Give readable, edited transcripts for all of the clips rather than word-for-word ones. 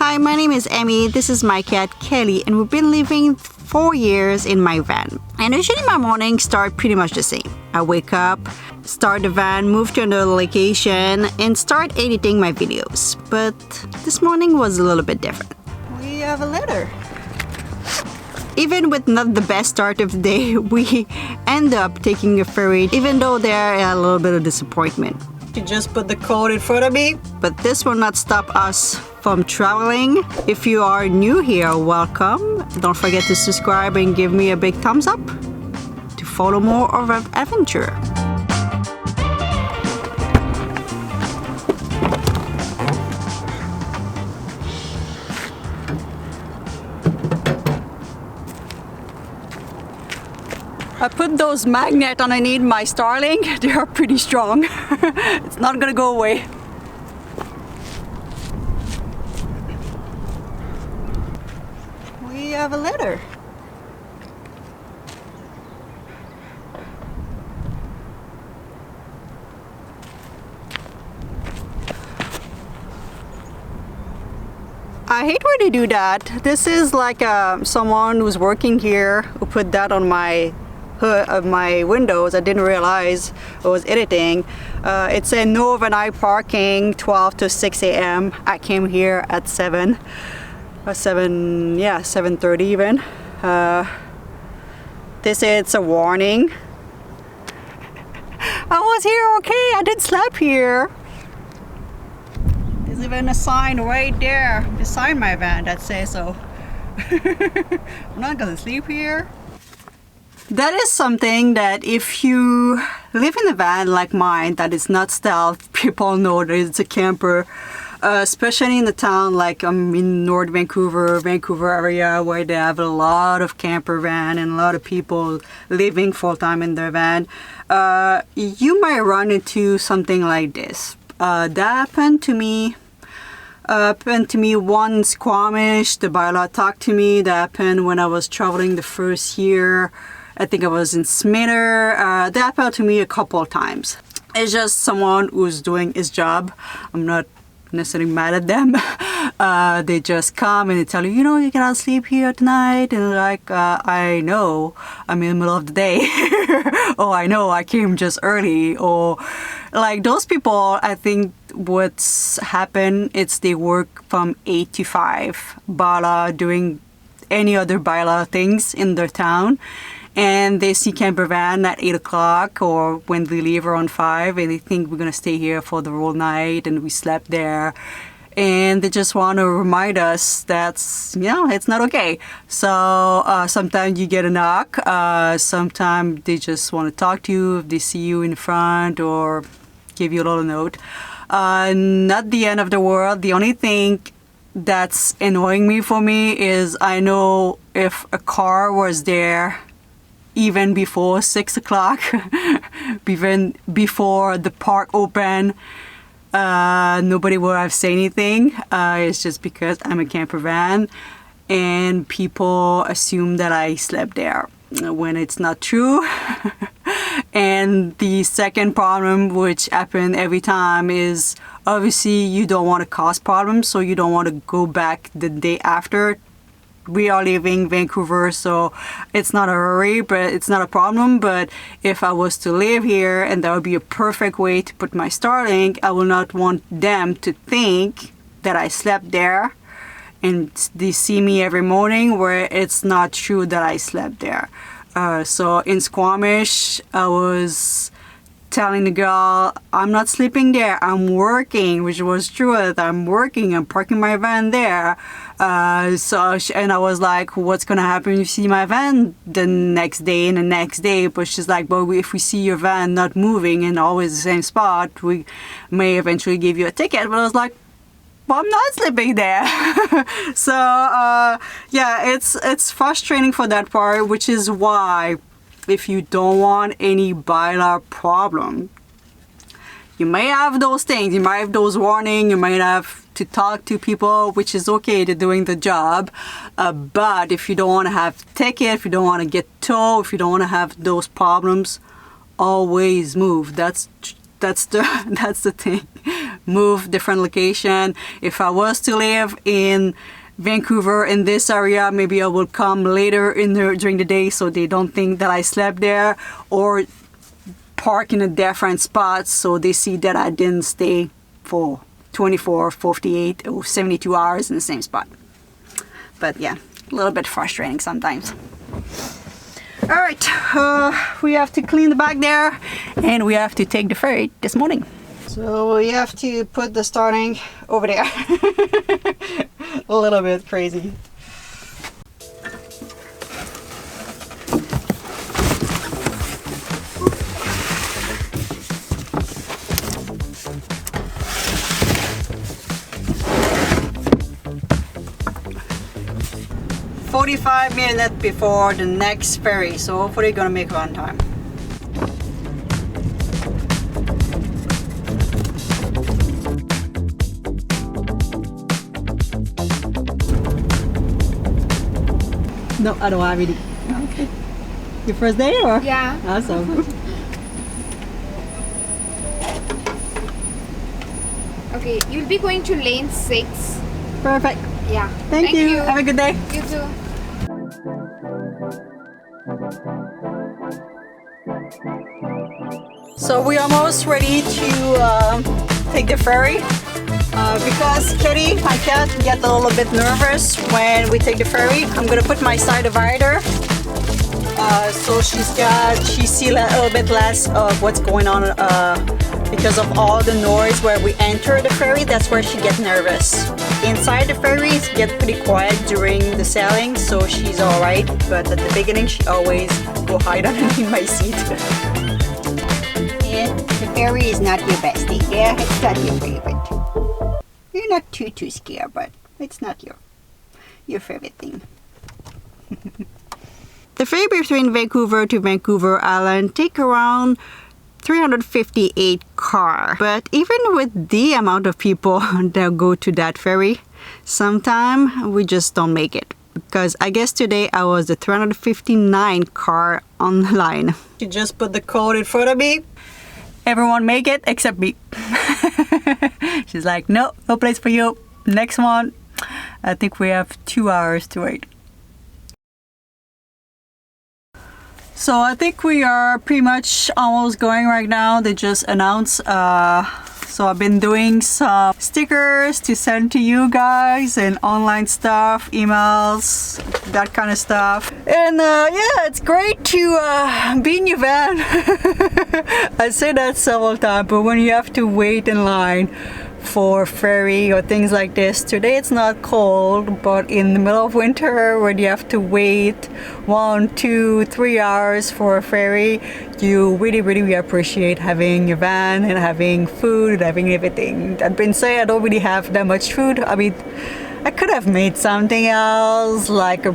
Hi, my name is Emmy. This is my cat Kelly, and we've been living 4 years in my van. And usually my mornings start pretty much the same. I wake up, start the van, move to another location, and start editing my videos. But this morning was a little bit different. We have a letter. Even with not the best start of the day, we end up taking a ferry, even though there is a little bit of disappointment. You just put the code in front of me, but this will not stop us from traveling. If you are new here, welcome. Don't forget to subscribe and give me a big thumbs up to follow more of our adventure. I put those magnets underneath my Starlink. They are pretty strong. It's not gonna go away. We have a letter. I hate when they do that. This is like someone who's working here who put that on my hood of my windows. I didn't realize I was editing. It said no overnight parking, 12 to 6 a.m. I came here at 7:30 even. They say it's a warning. I was here okay, I didn't sleep here. There's even a sign right there beside my van that says so. I'm not gonna sleep here. That is something that if you live in a van like mine that is not stealth, people know that it's a camper. Especially in the town like I'm in North Vancouver area where they have a lot of camper van and a lot of people living full-time in their van. You might run into something like this. That happened to me. One in Squamish. The bylaw talked to me. That happened when I was traveling the first year. I think I was in Smither. That happened to me a couple of times. It's just someone who's doing his job. I'm not necessarily mad at them. They just come and they tell you, you know, you cannot sleep here tonight. And like, I know, I'm in the middle of the day. Oh, I know, I came just early. Or like those people, I think what's happened, it's they work from 8 to 5, bylaw, doing any other bylaw things in their town. And they see camper van at 8 o'clock or when they leave around 5 and they think we're gonna stay here for the whole night and we slept there. And they just want to remind us that's, you know, it's not okay. So sometimes you get a knock. Sometimes they just want to talk to you if they see you in front or give you a little note. Not the end of the world. The only thing that's annoying me is I know if a car was there even before 6 o'clock, even before the park opened, nobody would have said anything. It's just because I'm a camper van and people assume that I slept there when it's not true. And the second problem, which happens every time, is obviously you don't want to cause problems, so you don't want to go back the day after. We are leaving Vancouver, so it's not a hurry, but it's not a problem. But if I was to live here and that would be a perfect way to put my Starlink, I will not want them to think that I slept there and they see me every morning where it's not true that I slept there. So in Squamish, I was telling the girl, I'm not sleeping there, I'm working, which was true. I'm working, I'm parking my van there. And I was like, what's gonna happen if you see my van the next day and the next day? But she's like, but if we see your van not moving and always the same spot, we may eventually give you a ticket. But I was like, well, I'm not sleeping there. So yeah, it's frustrating for that part, which is why if you don't want any bylaw problem, you may have those things, you might have those warnings, you might have to talk to people, which is okay, they're doing the job. But if you don't want to have ticket, if you don't want to get towed, if you don't want to have those problems, always move. That's the thing. move different location. If I was to live in Vancouver in this area, maybe I will come later during the day so they don't think that I slept there, or park in a different spot so they see that I didn't stay for 24, 48 or 72 hours in the same spot. But yeah, a little bit frustrating sometimes. All right, we have to clean the back there and we have to take the ferry this morning. So we have to put the starting over there. A little bit crazy. "45 minutes before the next ferry, so hopefully gonna make it on time." No, I don't have any. Okay. Your first day or? Yeah. Awesome. Okay, you'll be going to lane 6. Perfect. Yeah. Thank you. Have a good day. You too. So we're almost ready to take the ferry. Because Kitty, my cat, gets a little bit nervous when we take the ferry. I'm gonna put my side divider so she see a little bit less of what's going on because of all the noise where we enter the ferry. That's where she gets nervous. Inside the ferry, it gets pretty quiet during the sailing, so she's all right. But at the beginning, she always go hide underneath my seat. Yeah, the ferry is not your bestie. Yeah, it's not your favorite. You're not too scared, but it's not your favorite thing. The ferry between Vancouver to Vancouver Island take around 358 car. But even with the amount of people that go to that ferry, sometimes we just don't make it. Because I guess today I was the 359 car on the line. You just put the code in front of me. Everyone make it except me. She's like, no place for you. Next one. I think we have 2 hours to wait. So I think we are pretty much almost going right now. They just announced. So I've been doing some stickers to send to you guys and online stuff, emails, that kind of stuff. And yeah, it's great to be in your van. I say that several times, but when you have to wait in line for ferry or things like this. Today it's not cold, but in the middle of winter when you have to wait 1, 2, 3 hours for a ferry, you really appreciate having your van and having food and having everything. That being said, I don't really have that much food. I mean, I could have made something else like a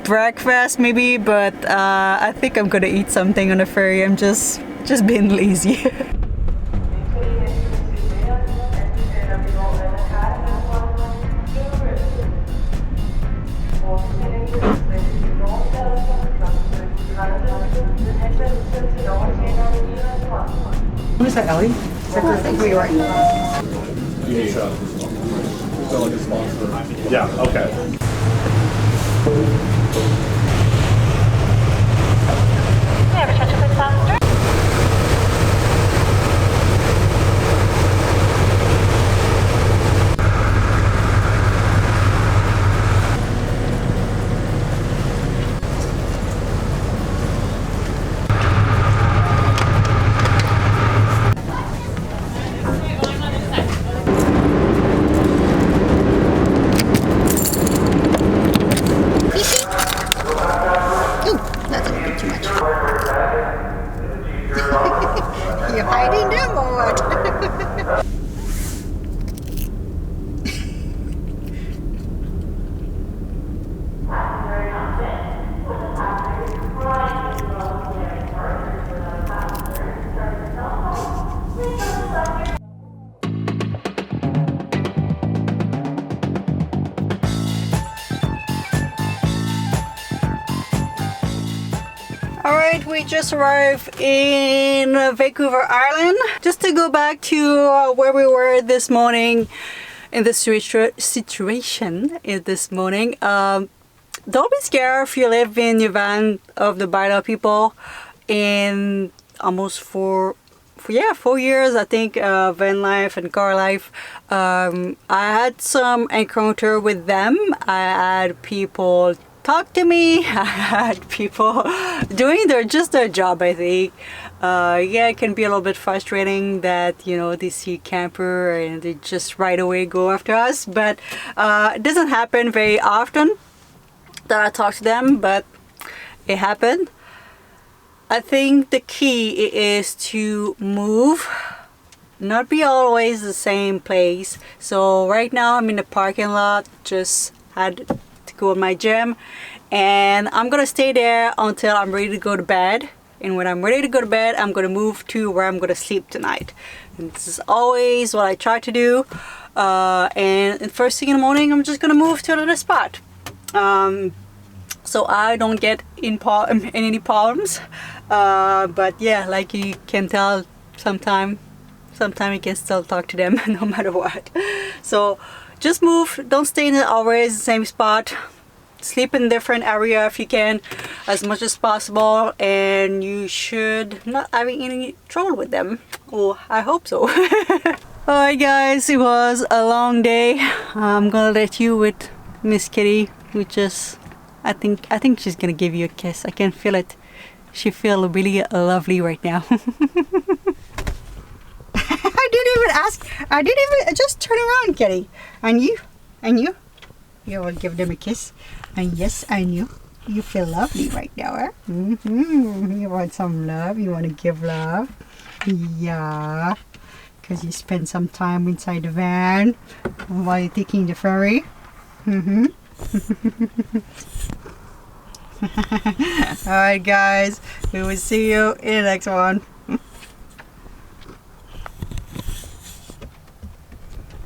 breakfast maybe, but I think I'm gonna eat something on the ferry. I'm just being lazy. Who is that, Ellie? Yeah, okay. Alright, we just arrived in Vancouver Island. Just to go back to where we were this morning in this situation this morning. Don't be scared if you live in your van of the bylaw people. In almost 4 years, I think, van life and car life, I had some encounter with them. I had people talk to me. I had people doing their job, I think. Yeah, it can be a little bit frustrating that, you know, they see a camper and they just right away go after us, but it doesn't happen very often that I talk to them, but it happened. I think the key is to move, not be always the same place. So right now I'm in the parking lot, just had to go to my gym, and I'm gonna stay there until I'm ready to go to bed. And when I'm ready to go to bed, I'm gonna move to where I'm gonna sleep tonight. And this is always what I try to do. And first thing in the morning, I'm just gonna move to another spot. So I don't get in any problems. But yeah, like you can tell, sometimes you can still talk to them no matter what. So just move, don't stay in always the same spot. Sleep in different area if you can, as much as possible, and you should not having any trouble with them. Oh, I hope so. Alright guys, it was a long day. I'm gonna let you with Miss Kitty, who just I think she's gonna give you a kiss. I can feel it. She feels really lovely right now. I didn't even ask. I didn't even just turn around, Kitty. And you. You will give them a kiss. And yes, I knew. You feel lovely right now, eh? You want some love? You want to give love? Yeah. Because you spend some time inside the van while you're taking the ferry. Alright guys, we will see you in the next one.